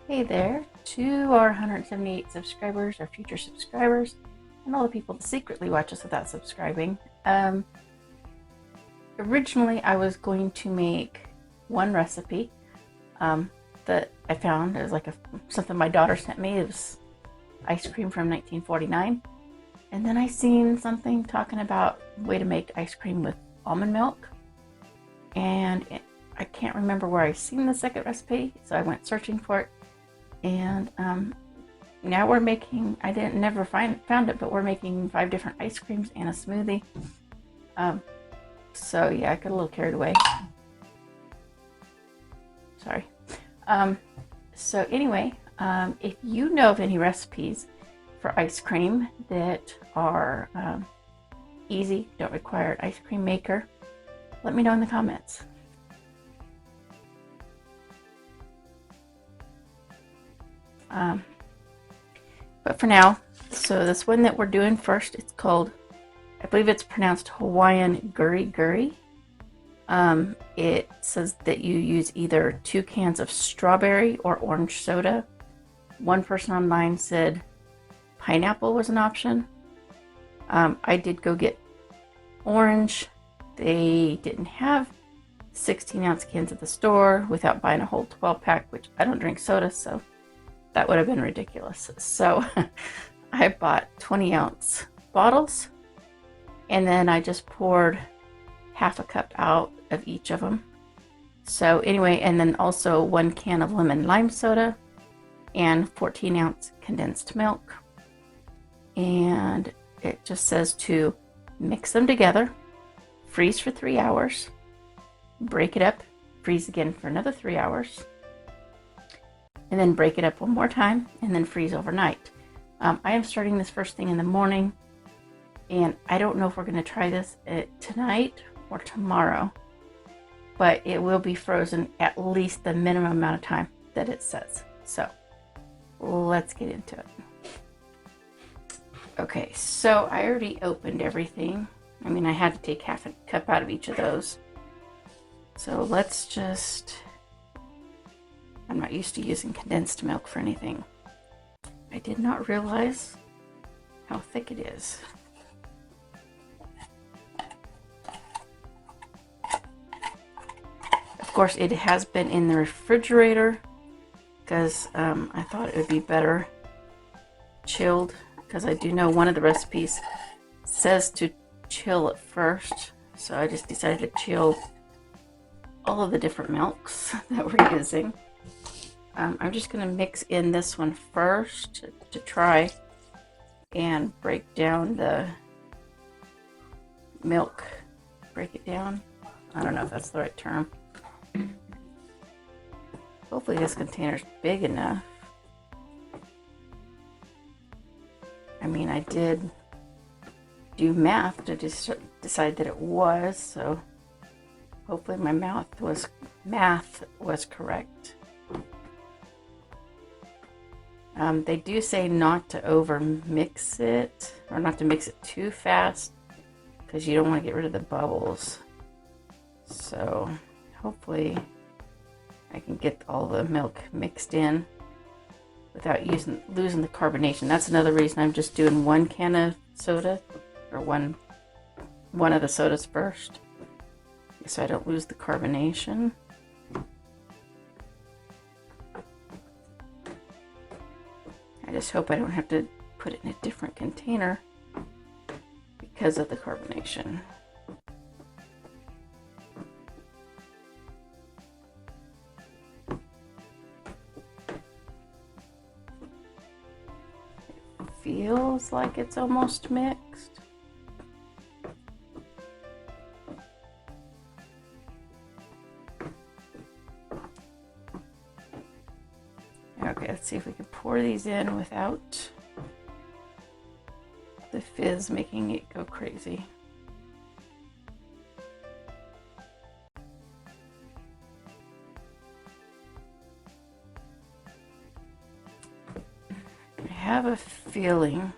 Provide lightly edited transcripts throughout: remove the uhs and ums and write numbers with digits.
Hey there to our 178 subscribers, our future subscribers, and all the people that secretly watch us without subscribing. Originally, I was going to make one recipe that I found. It was like something my daughter sent me. It was ice cream from 1949. And then I seen something talking about a way to make ice cream with almond milk. And I can't remember where I seen the second recipe, so I went searching for it. And now we're making, I never found it, but we're making 5 different ice creams and a smoothie. So yeah, I got a little carried away. Sorry. So anyway, if you know of any recipes for ice cream that are easy, don't require an ice cream maker, let me know in the comments. But for now, so this one that we're doing first, it's called, I believe it's pronounced Hawaiian Guri. It says that you use either 2 cans of strawberry or orange soda. One person online said pineapple was an option. I did go get orange. They didn't have 16-ounce cans at the store without buying a whole 12-pack, which I don't drink soda, so that would have been ridiculous. So I bought 20-ounce bottles, and then I just poured half a cup out of each of them. So anyway, and then also 1 can of lemon lime soda and 14-ounce condensed milk. And it just says to mix them together, freeze for 3 hours, break it up, freeze again for another 3 hours, and then break it up one more time, and then freeze overnight. I am starting this first thing in the morning, and I don't know if we're going to try this tonight or tomorrow, but it will be frozen at least the minimum amount of time that it says. So let's get into it. Okay, so I already opened everything. I mean, I had to take half a cup out of each of those. So let's just, I'm not used to using condensed milk for anything. I did not realize how thick it is. Of course, it has been in the refrigerator because I thought it would be better chilled, because I do know one of the recipes says to chill it first. So I just decided to chill all of the different milks that we're using. I'm just going to mix in this one first to try and break down the milk. Break it down. I don't know if that's the right term. Hopefully this container's big enough. I mean, I did do math to just decide that it was, so hopefully my math was correct. They do say not to over mix it, or not to mix it too fast, because you don't want to get rid of the bubbles. So hopefully I can get all the milk mixed in without losing the carbonation. That's another reason I'm just doing 1 can of soda, or one of the sodas first, so I don't lose the carbonation. I just hope I don't have to put it in a different container because of the carbonation. It feels like it's almost mixed. Okay, let's see if we can pour these in without the fizz making it go crazy. I have a feeling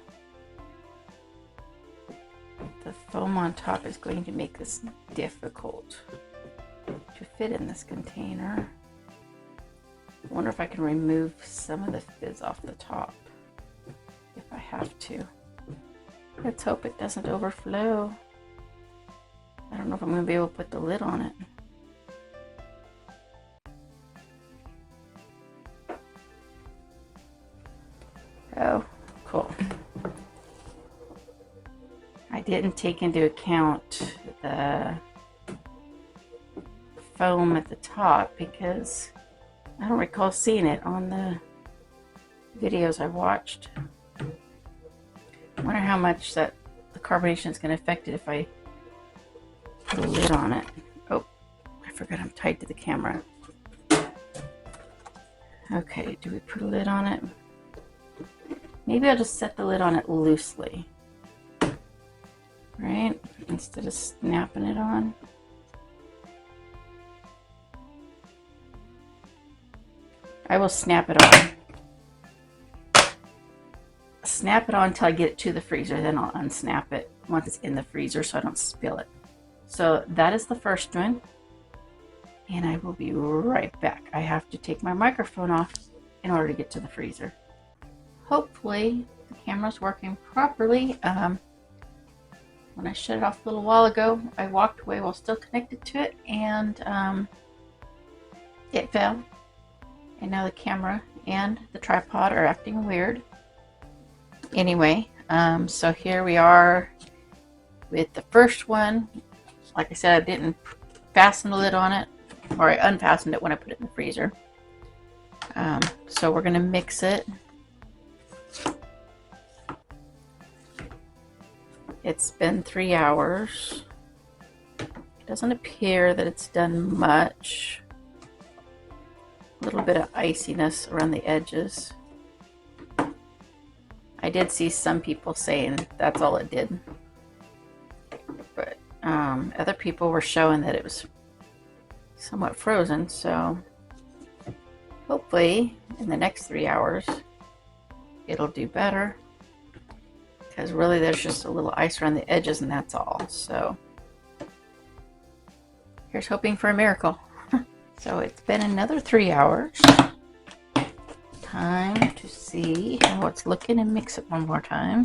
the foam on top is going to make this difficult to fit in this container. wonder if I can remove some of the fizz off the top if I have to. Let's hope it doesn't overflow. I don't know if I'm going to be able to put the lid on it. Oh, cool. I didn't take into account the foam at the top because I don't recall seeing it on the videos I watched. I wonder how much that the carbonation is going to affect it if I put a lid on it. Oh, I forgot I'm tied to the camera. Okay, do we put a lid on it? Maybe I'll just set the lid on it loosely, right? Instead of snapping it on. I will snap it on. Snap it on until I get it to the freezer, then I'll unsnap it once it's in the freezer so I don't spill it. So that is the first one, and I will be right back. I have to take my microphone off in order to get to the freezer. Hopefully the camera's working properly. When I shut it off a little while ago, I walked away while still connected to it, and it fell. And now the camera and the tripod are acting weird. Anyway, so here we are with the first one. Like I said, I didn't fasten the lid on it, or I unfastened it when I put it in the freezer. So we're going to mix it. It's been 3 hours. It doesn't appear that it's done much. A little bit of iciness around the edges. I did see some people saying that's all it did. But other people were showing that it was somewhat frozen, so hopefully in the next 3 hours it'll do better. Because really there's just a little ice around the edges and that's all. So here's hoping for a miracle. So it's been another 3 hours. Time to see how it's looking and mix it one more time.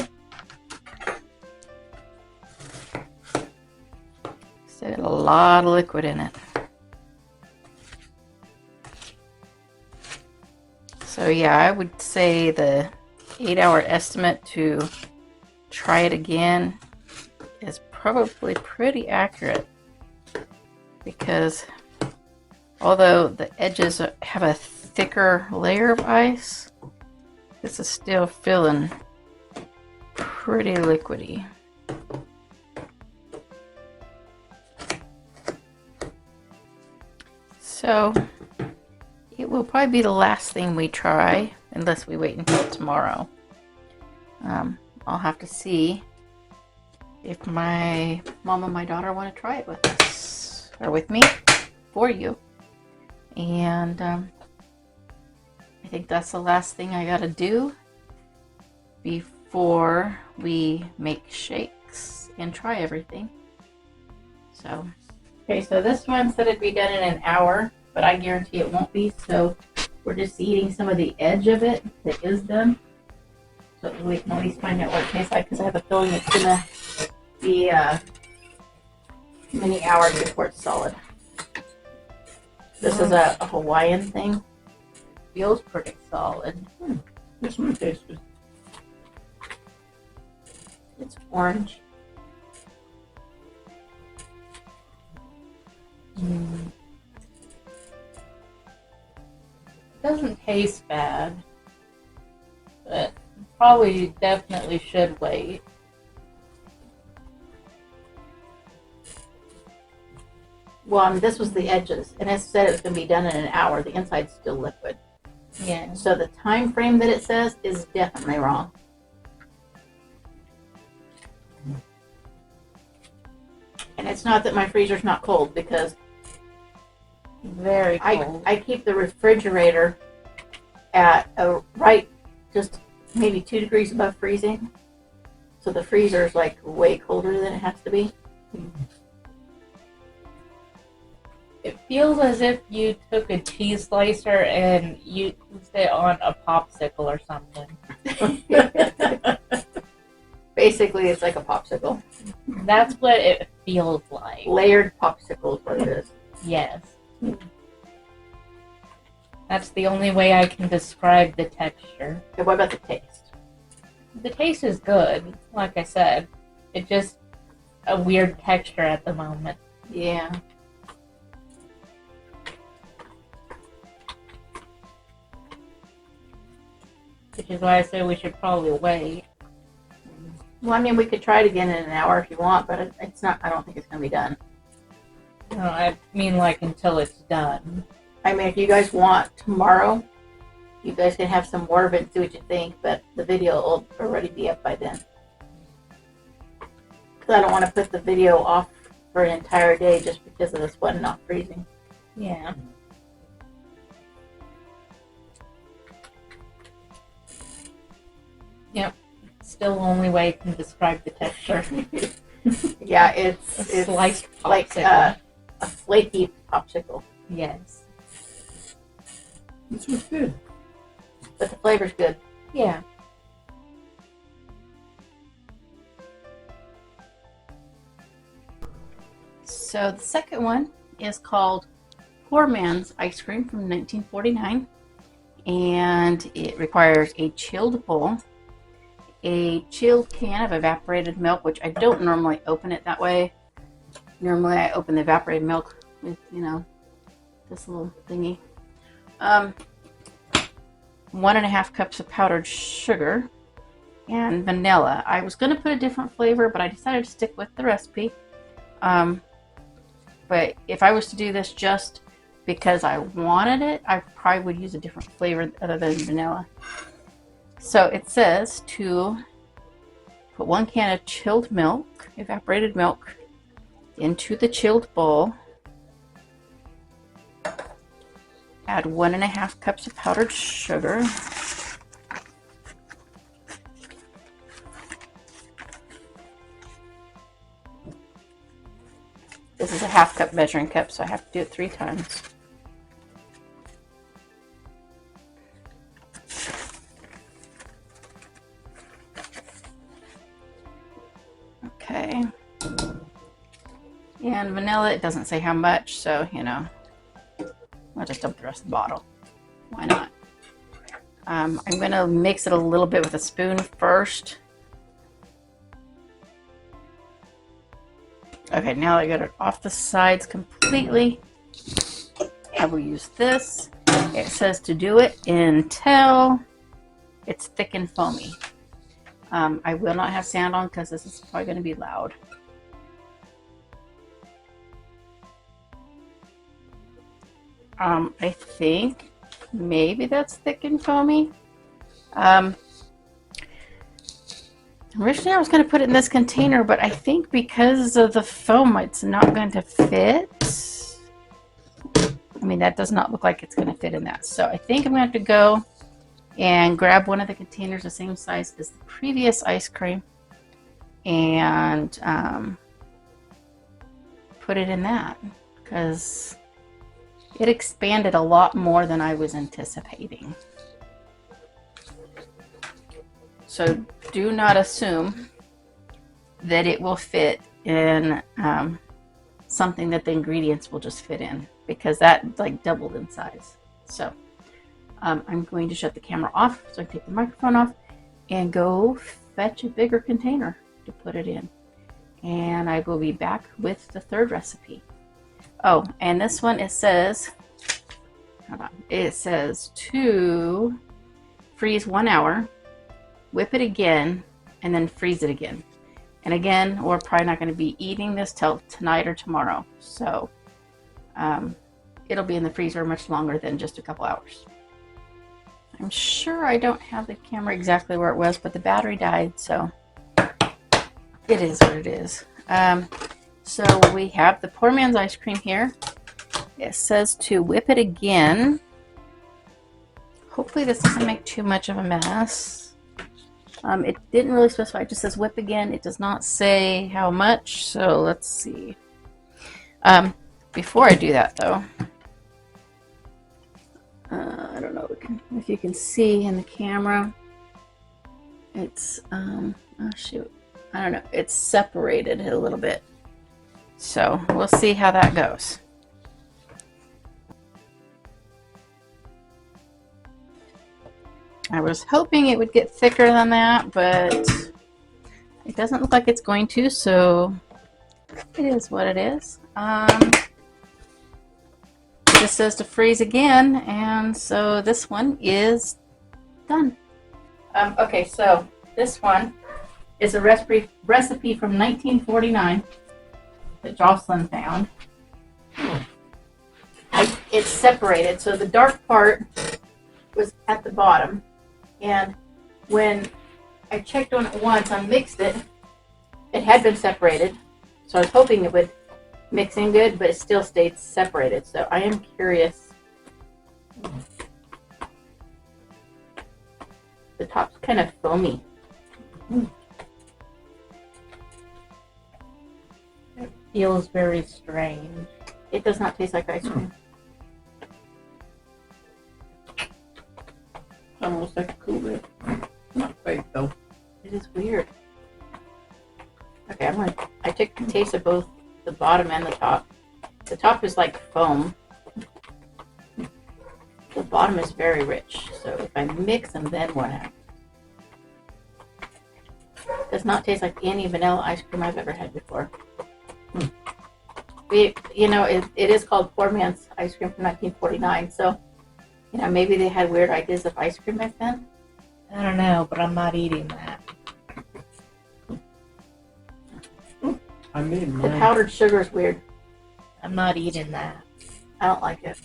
Still got a lot of liquid in it. So yeah, I would say the 8-hour estimate to try it again is probably pretty accurate, because although the edges have a thicker layer of ice, this is still feeling pretty liquidy. So it will probably be the last thing we try unless we wait until tomorrow. I'll have to see if my mom and my daughter want to try it with us, or with me, for you. And I think that's the last thing I gotta do before we make shakes and try everything. So, okay, so this one said it'd be done in an hour, but I guarantee it won't be, so we're just eating some of the edge of it that is done. So we can at least find out what it tastes like, because I have a feeling it's gonna be many hours before it's solid. This is a Hawaiian thing. Feels pretty solid. This one tastes good. It's orange. It doesn't taste bad, but probably definitely should wait. Well, I mean, this was the edges, and it said it was going to be done in an hour. The inside's still liquid. Yeah. So the time frame that it says is definitely wrong. And it's not that my freezer's not cold, because Very cold. I keep the refrigerator at a right, just maybe 2 degrees above freezing. So the freezer's like way colder than it has to be. feels as if you took a cheese slicer and used it on a popsicle or something. Basically, it's like a popsicle. That's what it feels like. Layered popsicle is what it is. Yes. That's the only way I can describe the texture. Okay, what about the taste? The taste is good, like I said. It's just a weird texture at the moment. Yeah. Which is why I say we should probably wait. Well, I mean, we could try it again in an hour if you want, but it's not. I don't think it's gonna be done. No, I mean like until it's done. I mean, if you guys want tomorrow, you guys can have some more of it and see what you think, but the video will already be up by then. Because I don't want to put the video off for an entire day just because of the sweat and not freezing. Yeah. Yep. Still the only way I can describe the texture. Yeah, it's Sliced like popsicle. a flaky popsicle, Yes. This was good. but the flavor's good. Yeah. So the second one is called Poorman's Ice Cream from 1949, and it requires a chilled bowl, a chilled can of evaporated milk, which I don't normally open it that way. Normally I open the evaporated milk with, this little thingy. 1.5 cups of powdered sugar and vanilla. I was going to put a different flavor, but I decided to stick with the recipe. But if I was to do this just because I wanted it, I probably would use a different flavor other than vanilla. So it says to put 1 can of chilled milk, evaporated milk, into the chilled bowl. Add 1.5 cups of powdered sugar. This is a 1/2 cup measuring cup, so I have to do it 3 times. Okay. And vanilla, it doesn't say how much, so, I'll just dump the rest of the bottle. Why not? I'm going to mix it a little bit with a spoon first. Okay, now that I got it off the sides completely, I will use this. It says to do it until it's thick and foamy. I will not have sound on because this is probably going to be loud. I think maybe that's thick and foamy. Originally I was going to put it in this container, but I think because of the foam, it's not going to fit. I mean, that does not look like it's going to fit in that. So I think I'm going to have to go and grab one of the containers the same size as the previous ice cream and put it in that, because it expanded a lot more than I was anticipating. So do not assume that it will fit in something that the ingredients will just fit in, because that like doubled in size. So I'm going to shut the camera off so I can take the microphone off and go fetch a bigger container to put it in. And I will be back with the third recipe. Oh, and this one, it says, hold on, it says to freeze 1 hour, whip it again, and then freeze it again. And again, we're probably not going to be eating this till tonight or tomorrow. So it'll be in the freezer much longer than just a couple hours. I'm sure I don't have the camera exactly where it was, but the battery died, so it is what it is. So we have the Poorman's ice cream here. It says to whip it again. Hopefully this doesn't make too much of a mess. It didn't really specify, it just says whip again. It does not say how much, so let's see. before I do that, though, I don't know if you can see in the camera. It's, oh shoot, I don't know. It's separated a little bit. So we'll see how that goes. I was hoping it would get thicker than that, but it doesn't look like it's going to, so it is what it is. It just says to freeze again, and so this one is done. Okay, so this one is a recipe from 1949 that Jocelyn found. It's separated, so the dark part was at the bottom, and when I checked on it once, I mixed it, it had been separated, so I was hoping it would mix in good, but it still stayed separated, so I am curious. The top's kind of foamy. It feels very strange. It does not taste like ice cream. Almost like a Cool Whip. Not quite though. It is weird. Okay, I took a taste of both the bottom and the top. The top is like foam. The bottom is very rich. So if I mix them, then what happens? Does not taste like any vanilla ice cream I've ever had before. It is called Poorman's ice cream from 1949. So, maybe they had weird ideas of ice cream back then. I don't know, but I'm not eating that. I made The mine. powdered sugar is weird. I'm not eating that. I don't like it.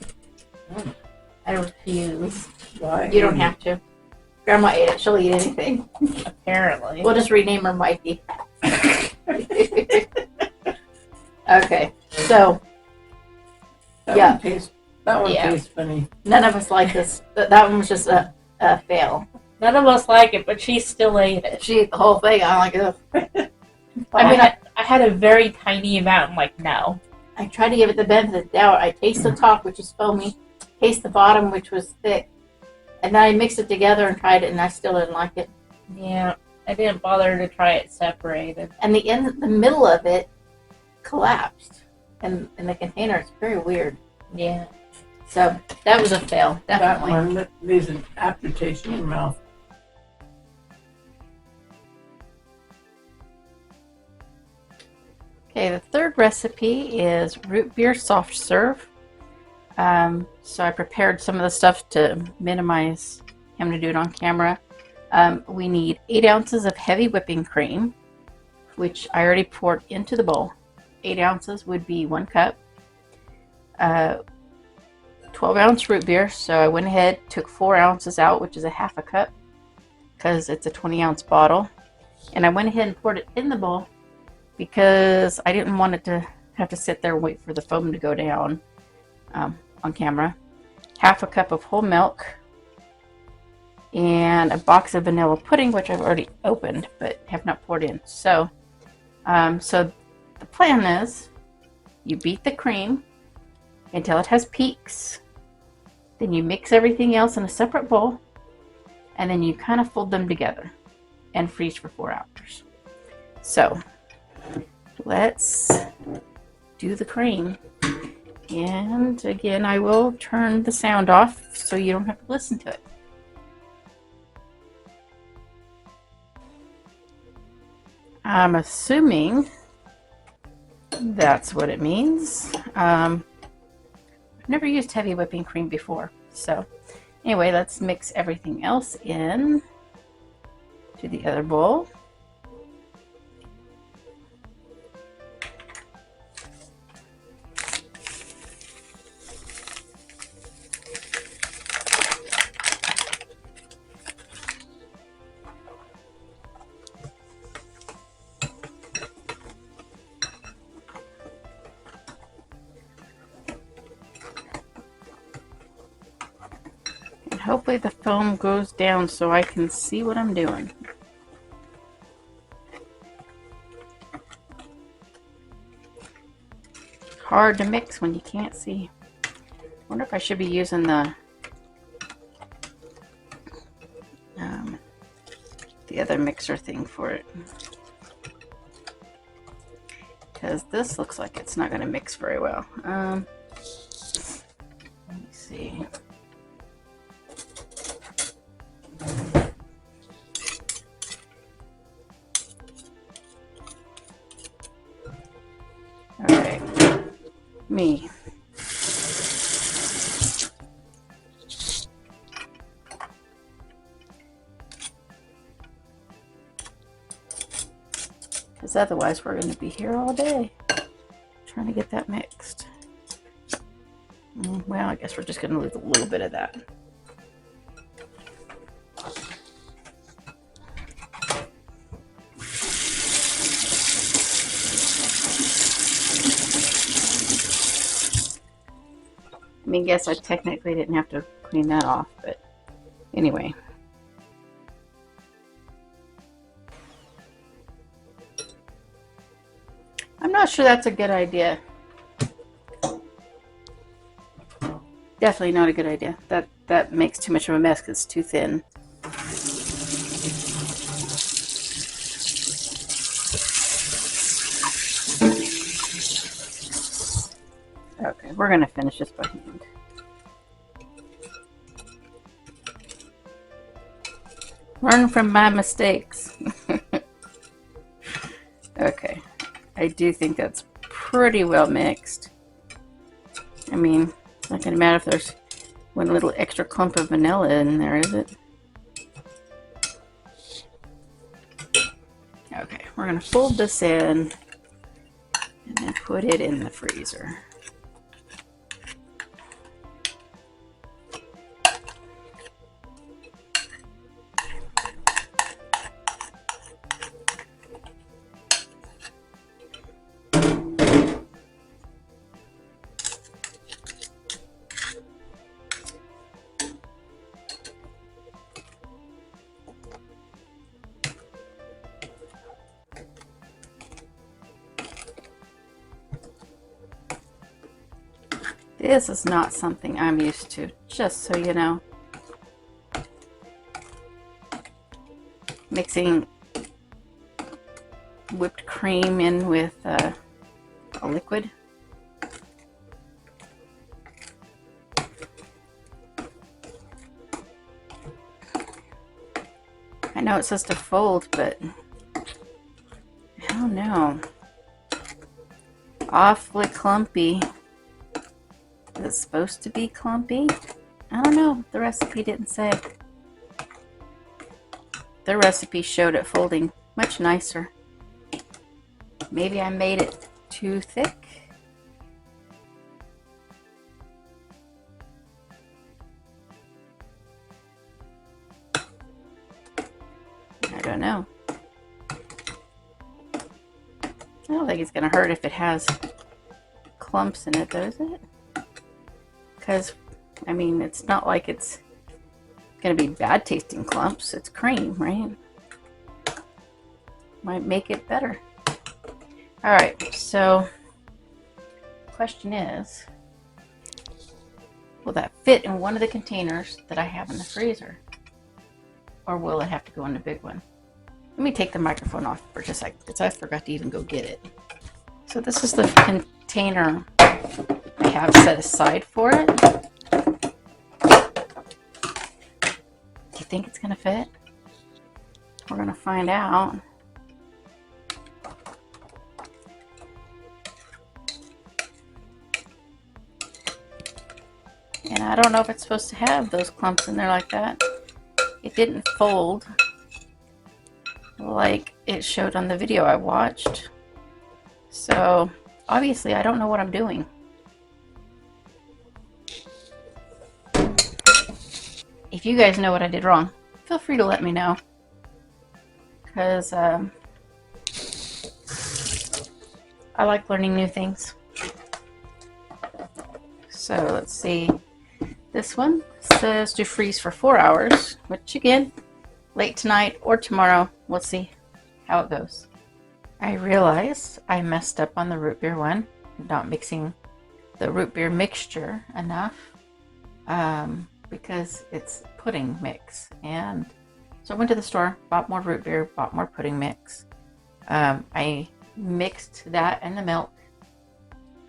I refuse. Why? You don't have to. Grandma ate it. She'll eat anything. Apparently. We'll just rename her Mikey. Okay, so That one Yeah. tastes funny. none of us like this. That one was just a fail. None of us like it, but she still ate it. She ate the whole thing. I'm like, ugh. I had a very tiny amount. I'm like, no. I tried to give it the benefit of the doubt. I taste the top, which is foamy, taste the bottom, which was thick, and then I mixed it together and tried it, and I still didn't like it. Yeah, I didn't bother to try it separated. And the middle of it collapsed in the container. It's very weird. Yeah. So that was a fail, That definitely. one leaves an aftertaste in your mouth. Okay, the third recipe is root beer soft serve. So I prepared some of the stuff to minimize him to do it on camera. We need 8 ounces of heavy whipping cream, which I already poured into the bowl. 8 ounces would be 1 cup. 12-ounce root beer, so I went ahead, took 4 ounces out, which is a half a cup, because it's a 20-ounce bottle. And I went ahead and poured it in the bowl because I didn't want it to have to sit there and wait for the foam to go down on camera. Half a cup of whole milk, and a box of vanilla pudding, which I've already opened but have not poured in. So the plan is you beat the cream until it has peaks. Then you mix everything else in a separate bowl, and then you kind of fold them together and freeze for 4 hours. So let's do the cream. And again, I will turn the sound off so you don't have to listen to it. I'm assuming that's what it means. I've never used heavy whipping cream before. So anyway, let's mix everything else in to the other bowl. Hopefully the foam goes down so I can see what I'm doing. hard to mix when you can't see. I wonder if I should be using the other mixer thing for it. Because this looks like it's not going to mix very well. Let me see. Alright, me. Because otherwise we're going to be here all day trying to get that mixed. Well, I guess we're just going to lose a little bit of that. I mean, guess I technically didn't have to clean that off, but anyway. I'm not sure that's a good idea. Definitely not a good idea. That makes too much of a mess because it's too thin. Okay, we're going to finish this by hand. Learn from my mistakes. Okay, I do think that's pretty well mixed. I mean, it's not going to matter if there's one little extra clump of vanilla in there, is it? Okay, we're going to fold this in and then put it in the freezer. This is not something I'm used to, just so you know. Mixing whipped cream in with a liquid. I know it says to fold, but I don't know. Awfully clumpy. Is it supposed to be clumpy? I don't know. The recipe didn't say. The recipe showed it folding much nicer. Maybe I made it too thick. I don't know. I don't think it's going to hurt if it has clumps in it, though, is it? Because, I mean, it's not like it's going to be bad tasting clumps. It's cream, right? Might make it better. Alright, so the question is, will that fit in one of the containers that I have in the freezer? Or will it have to go in the big one? Let me take the microphone off for just a second because I forgot to even go get it. So this is the container I have set aside for it. Do you think it's going to fit? We're going to find out. And I don't know if it's supposed to have those clumps in there like that. It didn't fold like it showed on the video I watched. So obviously I don't know what I'm doing. If you guys know what I did wrong, feel free to let me know. Because I like learning new things. So let's see. This one says to freeze for 4 hours, which again, late tonight or tomorrow. We'll see how it goes. I realized I messed up on the root beer one, not mixing the root beer mixture enough because it's pudding mix. And so I went to the store, bought more root beer, bought more pudding mix. I mixed that and the milk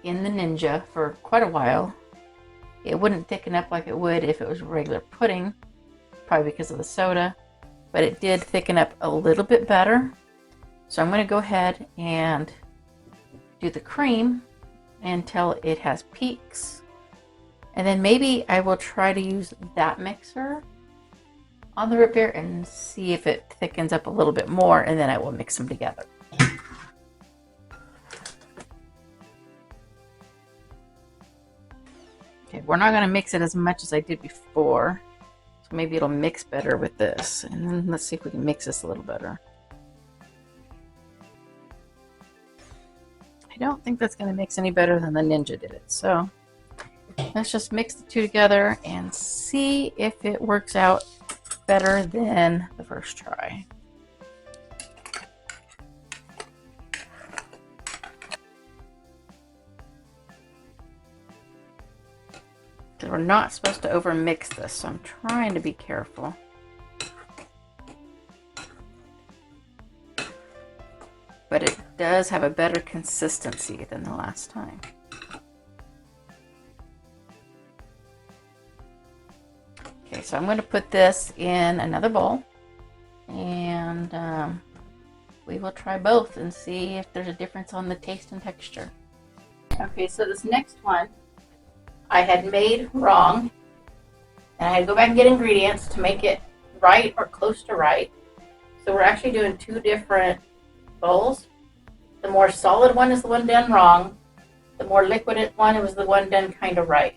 in the Ninja for quite a while. It wouldn't thicken up like it would if it was regular pudding, probably because of the soda, but it did thicken up a little bit better. So I'm going to go ahead and do the cream until it has peaks. And then maybe I will try to use that mixer on the root beer and see if it thickens up a little bit more, and then I will mix them together. Okay, we're not going to mix it as much as I did before, so maybe it'll mix better with this. And then let's see if we can mix this a little better. I don't think that's going to mix any better than the Ninja did it. So let's just mix the two together and see if it works out better than the first try. We're not supposed to over mix this, so I'm trying to be careful. But it does have a better consistency than the last time. Okay, so I'm going to put this in another bowl, and we will try both and see if there's a difference on the taste and texture. Okay, so this next one I had made wrong, and I had to go back and get ingredients to make it right or close to right. So we're actually doing two different bowls. The more solid one is the one done wrong. The more liquid one was the one done kind of right.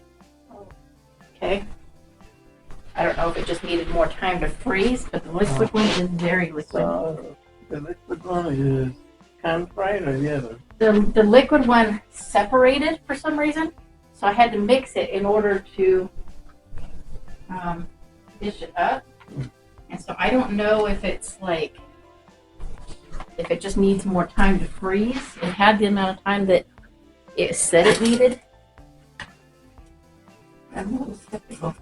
Okay. I don't know if it just needed more time to freeze, but the liquid one is very liquid. So the liquid one is kind of right, or the other? The liquid one separated for some reason, so I had to mix it in order to dish it up. And so I don't know if it's like, if it just needs more time to freeze. It had the amount of time that it said it needed. I'm a little skeptical.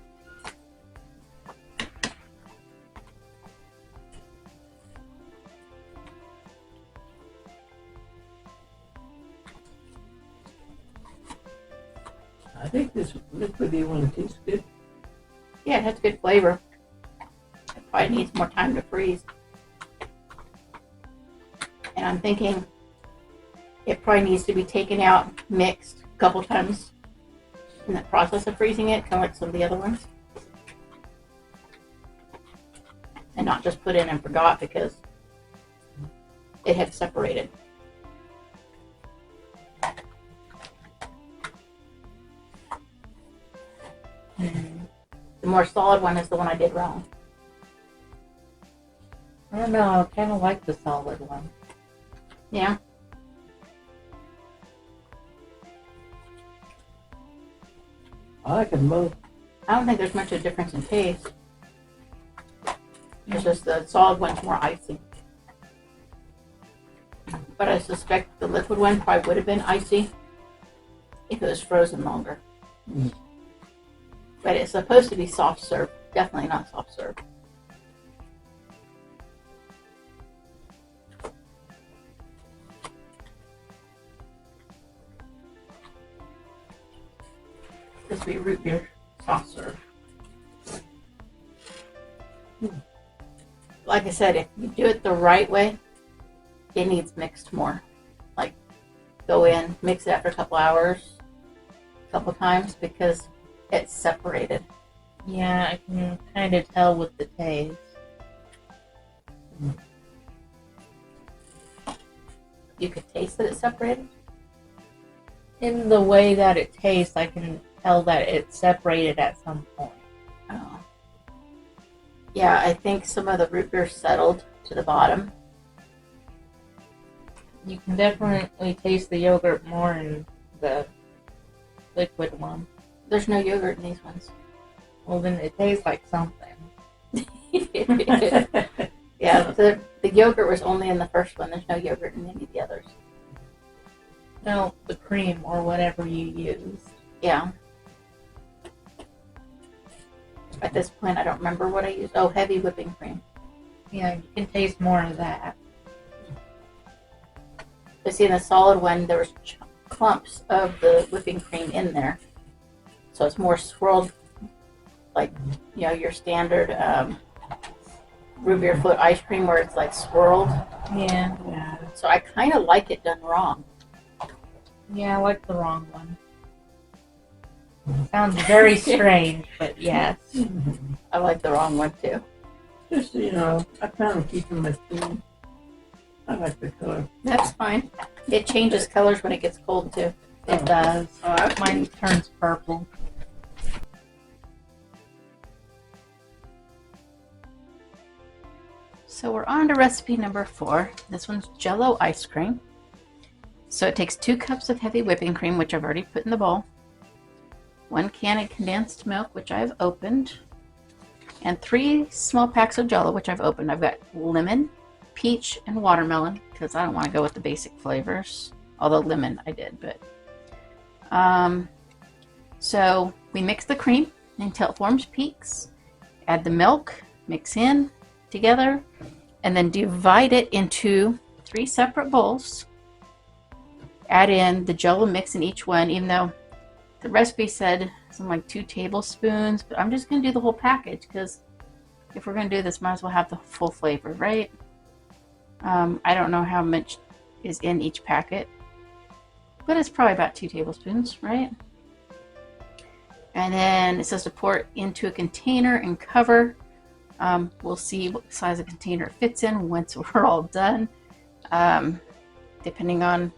I think this liquidy one tastes good. Yeah, it has good flavor. It probably needs more time to freeze. And I'm thinking it probably needs to be taken out, mixed a couple times in the process of freezing it, kind of like some of the other ones. And not just put in and forgot because it had separated. The more solid one is the one I did wrong. I don't know, I kind of like the solid one. Yeah. I like them both. I don't think there's much of a difference in taste. It's just the solid one's more icy. But I suspect the liquid one probably would have been icy if it was frozen longer. Mm. But it's supposed to be soft serve. Definitely not soft serve. This would be root beer soft serve. Like I said, if you do it the right way, it needs mixed more. Like, go in, mix it after a couple hours, a couple times, because it's separated. Yeah, I can kind of tell with the taste. You could taste that it's separated. In the way that it tastes, I can tell that it's separated at some point. Oh. Yeah, I think some of the root beer settled to the bottom. You can definitely taste the yogurt more in the liquid one. There's no yogurt in these ones. Well, then it tastes like something. Yeah, the yogurt was only in the first one. There's no yogurt in any of the others. No, the cream or whatever you used. Yeah. At this point, I don't remember what I used. Oh, heavy whipping cream. Yeah, you can taste more of that. But see, in the solid one, there was clumps of the whipping cream in there. So it's more swirled, like, you know, your standard root beer float ice cream where it's like swirled. Yeah. Yeah. So I kind of like it done wrong. Yeah, I like the wrong one. Sounds very strange, but yes. I like the wrong one too. Just so you know, I plan on keeping my theme. I like the color. That's fine. It changes colors when it gets cold too. It does. Oh, Mine turns purple. So we're on to recipe number 4. This one's Jello Ice Cream. So it takes 2 cups of heavy whipping cream, which I've already put in the bowl, 1 can of condensed milk, which I've opened, and 3 small packs of Jello, which I've opened. I've got lemon, peach, and watermelon, because I don't want to go with the basic flavors. Although lemon I did, but so we mix the cream until it forms peaks. Add the milk, mix in together, and then divide it into 3 separate bowls. Add in the Jello mix in each one, even though the recipe said something like 2 tablespoons, but I'm just going to do the whole package because if we're going to do this, might as well have the full flavor, right? I don't know how much is in each packet, but it's probably about 2 tablespoons, right? And then it says to pour it into a container and cover. We'll see what size of container it fits in once we're all done. Depending on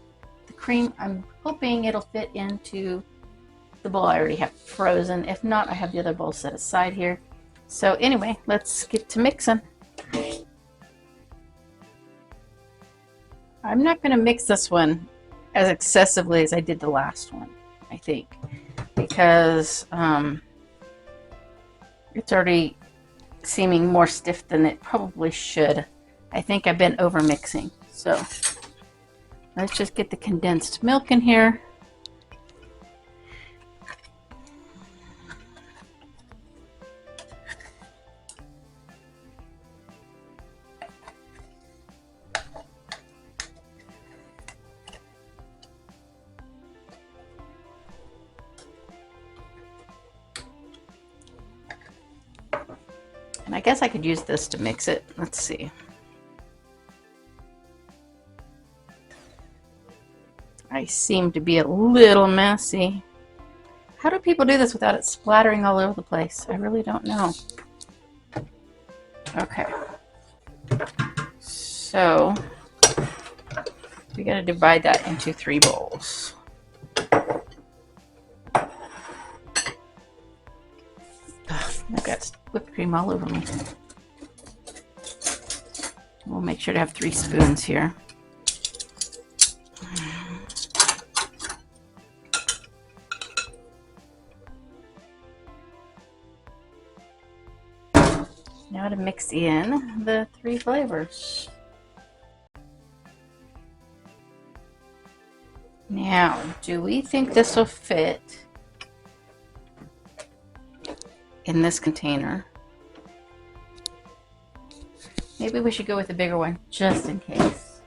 the cream, I'm hoping it'll fit into the bowl I already have frozen. If not, I have the other bowl set aside here. So anyway, let's get to mixing. I'm not going to mix this one as excessively as I did the last one, I think, because it's already seeming more stiff than it probably should. I think I've been over mixing. So let's just get the condensed milk in here. And I guess I could use this to mix it. Let's see. I seem to be a little messy. How do people do this without it splattering all over the place? I really don't know. Okay. So we got to divide that into 3 bowls. I've got whipped cream all over me. We'll make sure to have 3 spoons here. Now to mix in the 3 flavors. Now, do we think this will fit in this container? Maybe we should go with a bigger one just in case,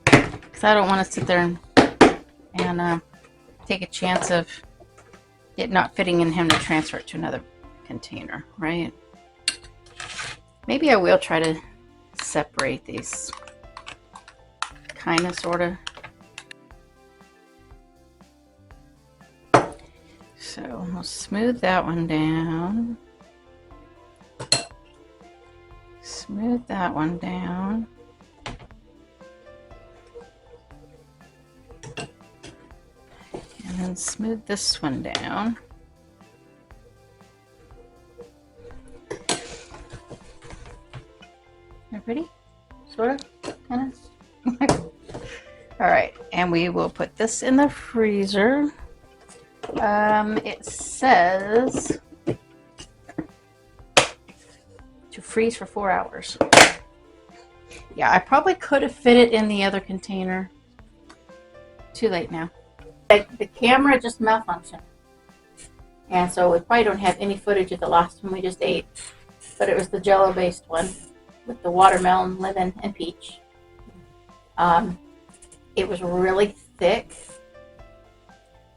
because I don't want to sit there and take a chance of it not fitting in him to transfer it to another container, right? Maybe I will try to separate these, kind of, sort of. So we'll smooth that one down. Smooth that one down. And then smooth this one down. Everybody? Sort of? Kind of? Alright, and we will put this in the freezer. It says to freeze for 4 hours. Yeah, I probably could have fit it in the other container. Too late now. Like the camera just malfunctioned. And so we probably don't have any footage of the last one we just ate. But it was the Jello based one with the watermelon, lemon, and peach. It was really thick.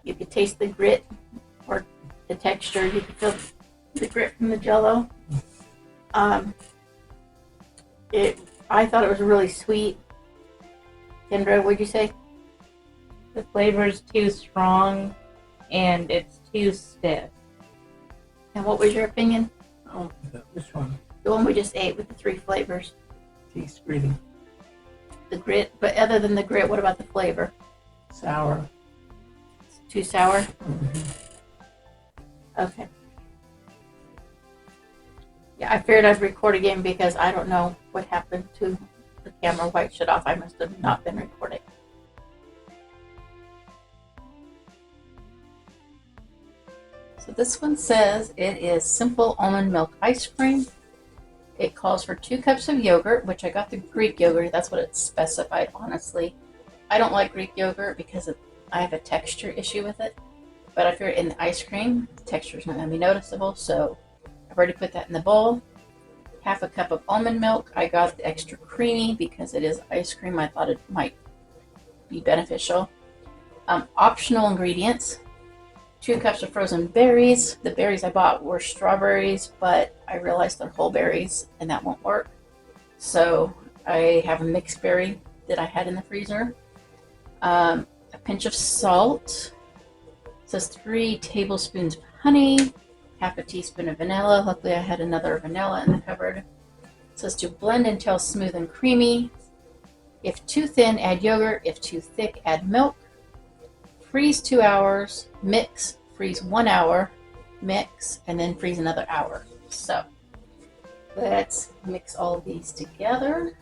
You could taste the grit or the texture. You could feel the grit from the Jello. I thought it was really sweet. Kendra, what'd you say? The flavor's too strong and it's too stiff. And what was your opinion? Oh, which one? The one we just ate with the 3 flavors. Tastes gritty. The grit, but other than the grit, what about the flavor? Sour. It's too sour? Mm-hmm. Okay. Yeah, I figured I'd record again because I don't know what happened to the camera, why it shut off. I must have not been recording. So this one says it is simple almond milk ice cream. It calls for 2 cups of yogurt, which I got the Greek yogurt. That's what it's specified, honestly. I don't like Greek yogurt because I have a texture issue with it. But I figured in the ice cream, the texture is not going to be noticeable. So I've already put that in the bowl. Half a cup of almond milk. I got the extra creamy because it is ice cream. I thought it might be beneficial. Optional ingredients. 2 cups of frozen berries. The berries I bought were strawberries, but I realized they're whole berries and that won't work. So I have a mixed berry that I had in the freezer. A pinch of salt. It says 3 tablespoons of honey. Half a teaspoon of vanilla. Luckily I had another vanilla in the cupboard. It says to blend until smooth and creamy. If too thin, add yogurt. If too thick, add milk. Freeze 2 hours, mix, freeze 1 hour, mix, and then freeze another hour. So let's mix all of these together.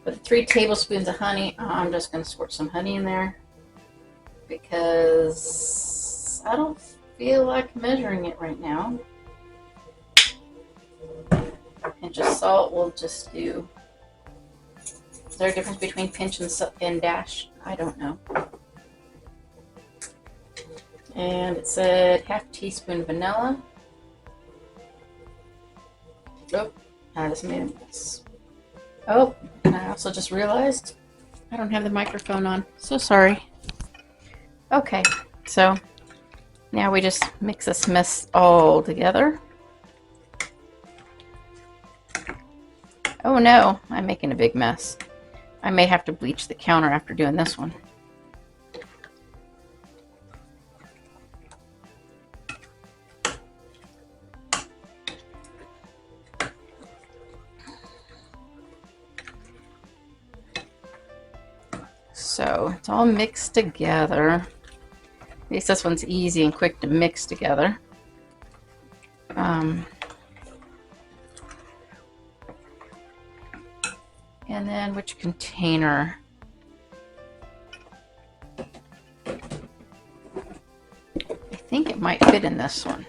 With 3 tablespoons of honey, I'm just going to squirt some honey in there because I don't feel like measuring it right now. A pinch of salt will just do. Is there a difference between pinch and dash? I don't know. And it said half teaspoon vanilla. Oh, I just made a mess. Oh, and I also just realized I don't have the microphone on. So sorry. Okay, so now we just mix this mess all together. Oh no, I'm making a big mess. I may have to bleach the counter after doing this one. So it's all mixed together. At least this one's easy and quick to mix together. And then which container? I think it might fit in this one.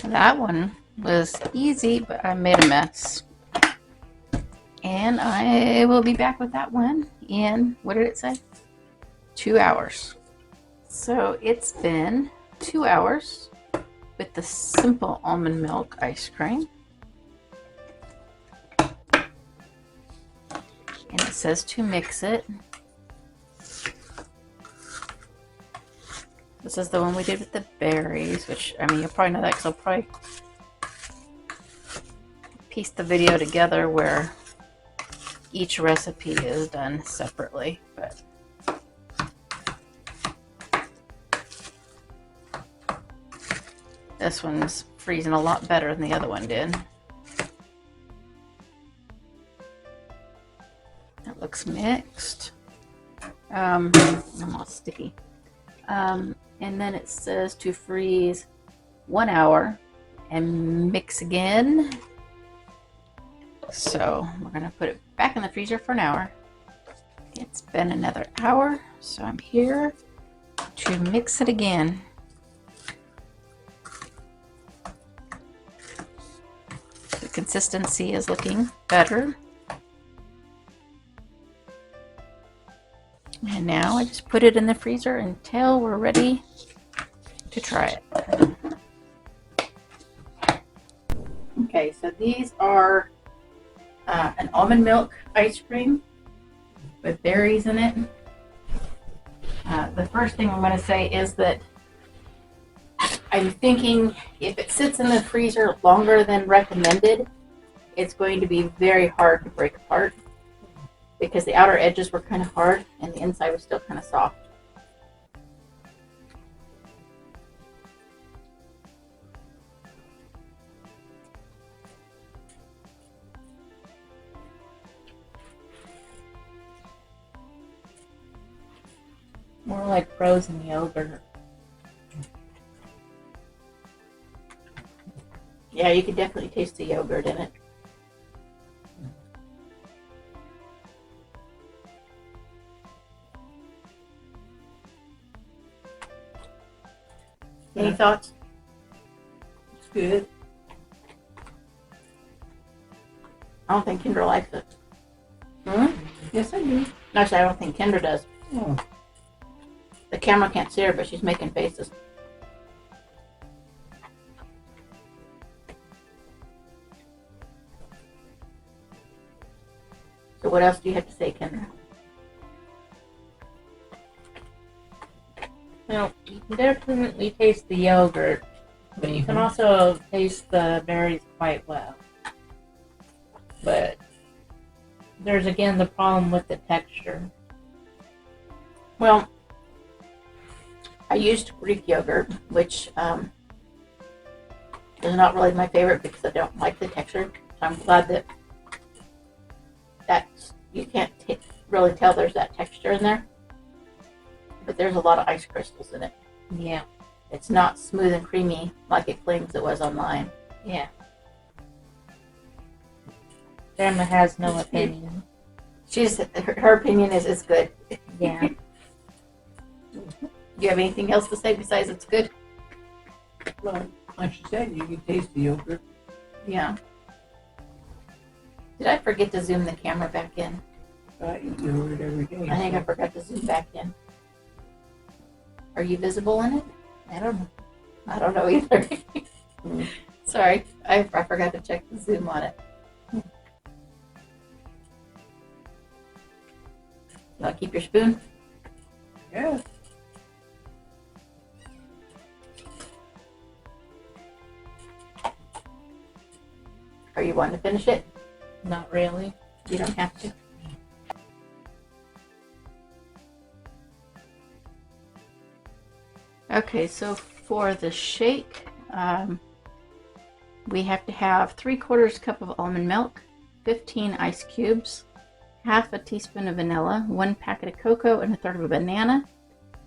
That one was easy, but I made a mess. And I will be back with that one in, what did it say? 2 hours. So it's been 2 hours with the simple almond milk ice cream. And it says to mix it. This is the one we did with the berries, which, I mean, you'll probably know that because I'll probably piece the video together where each recipe is done separately. But This one's freezing a lot better than the other one did. That looks mixed. I'm all sticky. And then it says to freeze 1 hour and mix again. So we're gonna put it back in the freezer for an hour. It's been another hour, so I'm here to mix it again. The consistency is looking better. And now I just put it in the freezer until we're ready to try it. Okay, so these are an almond milk ice cream with berries in it. The first thing I'm going to say is that I'm thinking if it sits in the freezer longer than recommended, it's going to be very hard to break apart because the outer edges were kind of hard and the inside was still kind of soft. More like frozen yogurt. Yeah, you can definitely taste the yogurt in it. Any thoughts? It's good. I don't think Kendra likes it. Hmm? Yes, I do. Actually, I don't think Kendra does. Oh, The camera can't see her, but she's making faces. So what else do you have to say, Kendra? Now, you can definitely taste the yogurt, but you can also taste the berries quite well. But there's again the problem with the texture. Well, I used Greek yogurt, which is not really my favorite because I don't like the texture. So I'm glad that you can't really tell there's that texture in there. But there's a lot of ice crystals in it. Yeah. It's not smooth and creamy like it claims it was online. Yeah. Grandma has no opinion. Her opinion is it's good. Yeah. Do you have anything else to say besides it's good? well, like she said, you can taste the yogurt. Yeah. Did I forget to zoom the camera back in? I eat yogurt every day. I think I forgot to zoom back in. Are you visible in it? I don't know. I don't know either. Sorry, I forgot to check the zoom on it. You want to keep your spoon? Yeah. Are you wanting to finish it? Not really. You don't have to. Okay, so for the shake, we have to have 3/4 cup of almond milk, 15 ice cubes, half a teaspoon of vanilla, 1 packet of cocoa, and 1/3 of a banana.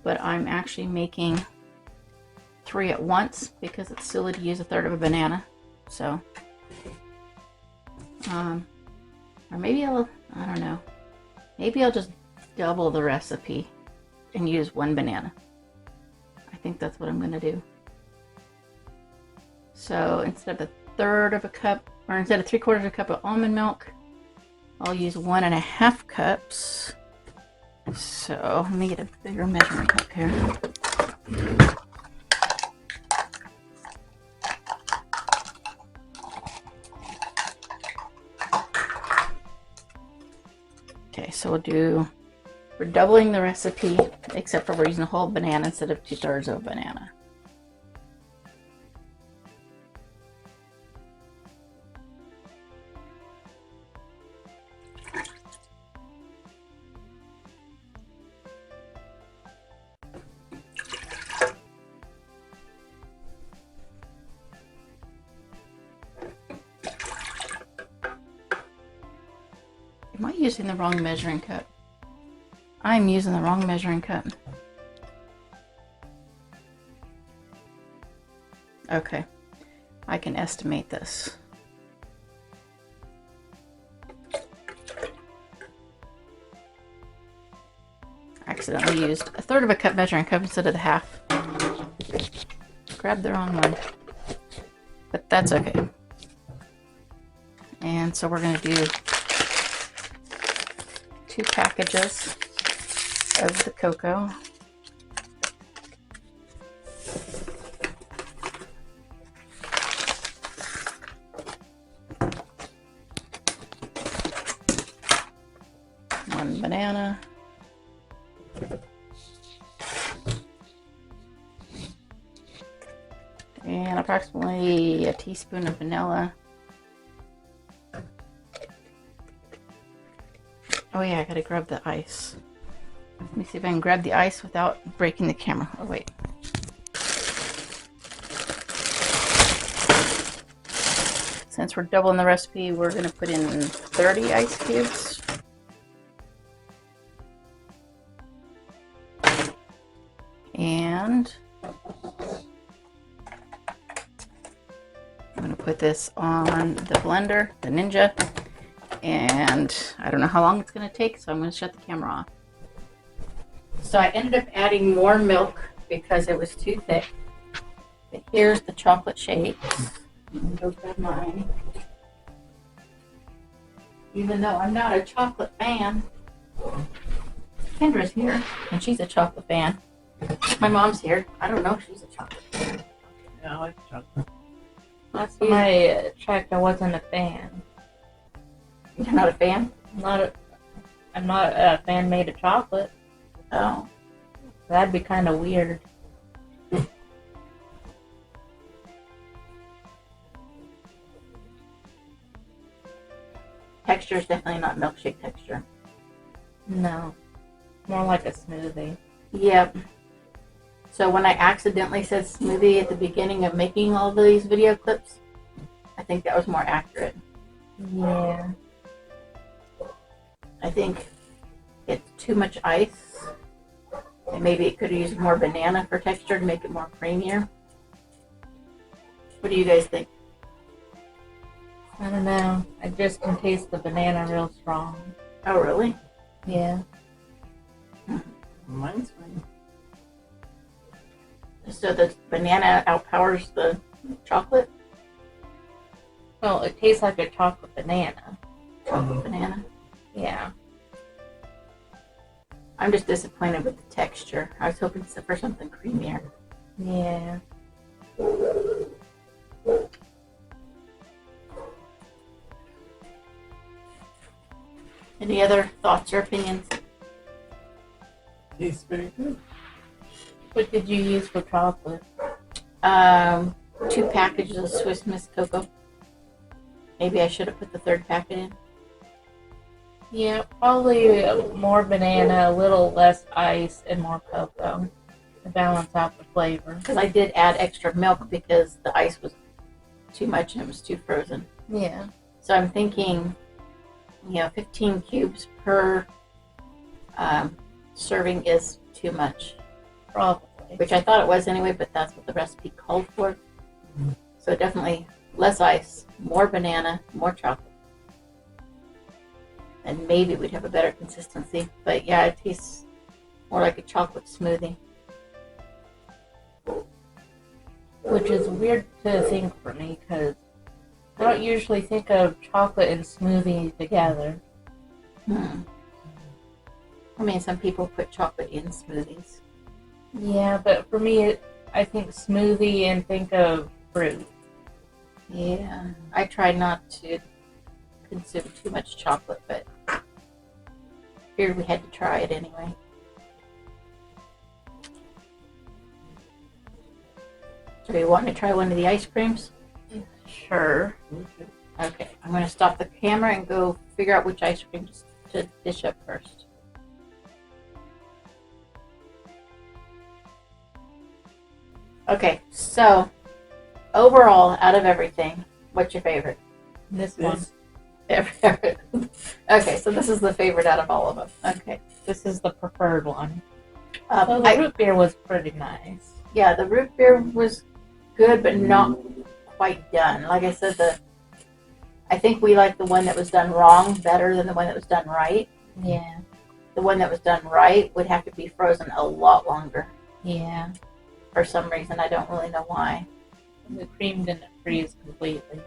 But I'm actually making 3 at once because it's silly to use 1/3 of a banana. So, or maybe I don't know. Maybe I'll just double the recipe and use 1 banana. I think that's what I'm going to do. So instead of 1/3 of a cup, or instead of 3/4 of a cup of almond milk, I'll use 1.5 cups. So let me get a bigger measuring cup here. Okay, so we're doubling the recipe, except for we're using a whole banana instead of 2/3 of a banana. Am I using the wrong measuring cup? I'm using the wrong measuring cup. Okay, I can estimate this. Accidentally used a third of a cup measuring cup instead of the half. Grabbed the wrong one, but that's okay. And so we're going to do 2 packages of the cocoa. One banana. And approximately a teaspoon of vanilla. Oh yeah, I gotta grab the ice. Let me see if I can grab the ice without breaking the camera. Oh wait. Since we're doubling the recipe, we're gonna put in 30 ice cubes. And I'm gonna put this on the blender, the Ninja. And I don't know how long it's going to take, so I'm going to shut the camera off. So I ended up adding more milk because it was too thick. But here's the chocolate shakes. I'm going to go grab mine. Even though I'm not a chocolate fan, Kendra's here, and she's a chocolate fan. My mom's here. I don't know if she's a chocolate fan. Yeah, I like chocolate. Last time I checked, I wasn't a fan. You're not a fan? I'm not a fan made of chocolate. Oh. That'd be kind of weird. Texture is definitely not milkshake texture. No. More like a smoothie. Yep. So when I accidentally said smoothie at the beginning of making all of these video clips, I think that was more accurate. Yeah. I think it's too much ice. And maybe it could have used more banana for texture to make it more creamier. What do you guys think? I don't know. I just can taste the banana real strong. Oh, really? Yeah. Mine's fine. So the banana outpowers the chocolate? Well, it tastes like a chocolate banana. Chocolate banana? Yeah. I'm just disappointed with the texture. I was hoping for something creamier. Yeah. Any other thoughts or opinions? Tastes very good. What did you use for chocolate? 2 packages of Swiss Miss cocoa. Maybe I should have put the 3rd packet in. Yeah, probably more banana, a little less ice, and more cocoa to balance out the flavor. Because I did add extra milk because the ice was too much and it was too frozen. Yeah. So I'm thinking, 15 cubes per serving is too much. Probably. Which I thought it was anyway, but that's what the recipe called for. Mm-hmm. So definitely less ice, more banana, more chocolate. And maybe we'd have a better consistency. But yeah, it tastes more like a chocolate smoothie. Which is weird to think for me because I don't usually think of chocolate and smoothie together. I mean, some people put chocolate in smoothies. Yeah, but for me, I think smoothie and think of fruit. Yeah, I try not to consume too much chocolate, but figured we had to try it anyway. Do you want to try one of the ice creams? Sure. Okay. Okay, I'm going to stop the camera and go figure out which ice cream to dish up first. Okay, so overall, out of everything, what's your favorite? This one. Okay, so this is the favorite out of all of them. Okay. This is the preferred one. So the I, root beer was pretty nice. yeah, the root beer was good, but not quite done. Like I said, I think we like the one that was done wrong better than the one that was done right. Yeah. The one that was done right would have to be frozen a lot longer. Yeah. For some reason, I don't really know why. The cream didn't freeze completely.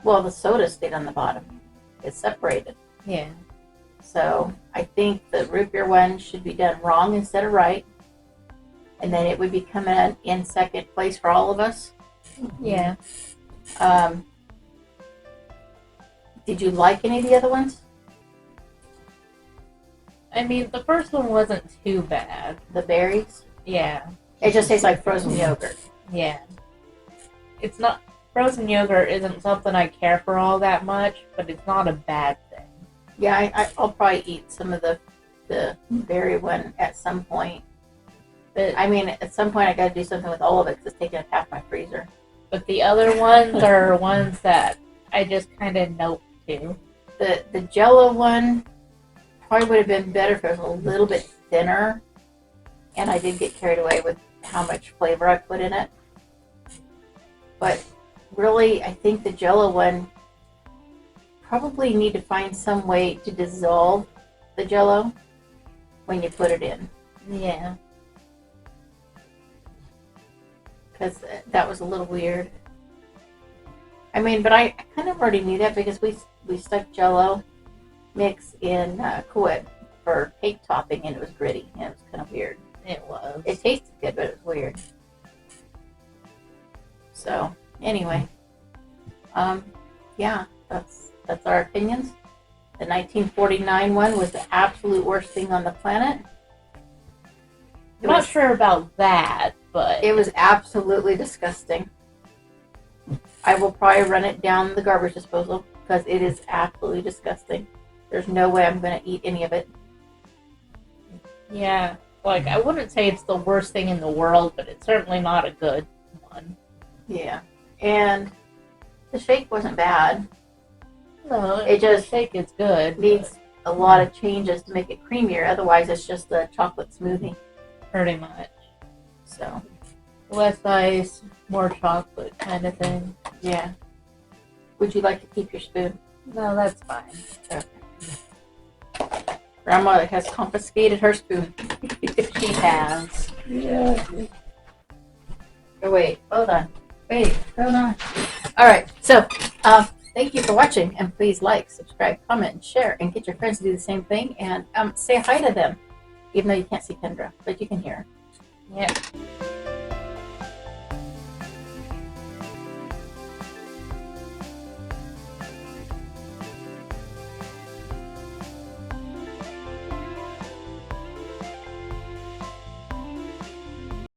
Well, the soda stayed on the bottom. It's separated. Yeah. So I think the root beer one should be done wrong instead of right. And then it would be coming in second place for all of us. Yeah. Did you like any of the other ones? I mean, the first one wasn't too bad. The berries? Yeah. It just tastes like frozen yogurt. Yeah. It's not... Frozen yogurt isn't something I care for all that much, but it's not a bad thing. Yeah, I'll probably eat some of the berry one at some point. But I mean, at some point I got to do something with all of it because it's taking up half my freezer. But the other ones are ones that I just kind of nope to. The Jello one probably would have been better if it was a little bit thinner. And I did get carried away with how much flavor I put in it. But really, I think the Jello one probably need to find some way to dissolve the Jello when you put it in. Yeah. Because that was a little weird. I mean, but I kind of already knew that because we stuck Jello mix in Kuwait for cake topping, and it was gritty, and it was kind of weird. It was. It tasted good, but it was weird. So, anyway. Yeah, that's our opinions. The 1949 one was the absolute worst thing on the planet. I'm not sure about that, but... It was absolutely disgusting. I will probably run it down the garbage disposal because it is absolutely disgusting. There's no way I'm going to eat any of it. Yeah, like, I wouldn't say it's the worst thing in the world, but it's certainly not a good one. Yeah. And the shake wasn't bad. No, It just the shake is good. Needs a lot of changes to make it creamier. Otherwise, it's just a chocolate smoothie. Pretty much. So, Less ice, more chocolate kind of thing. yeah. Would you like to keep your spoon? No, that's fine. Okay. Grandma has confiscated her spoon. She has. Yeah. Oh, wait, hold on. Wait, hold on. All right, so thank you for watching, and please like, subscribe, comment, and share, and get your friends to do the same thing, and say hi to them, even though you can't see Kendra, but you can hear her. Yep.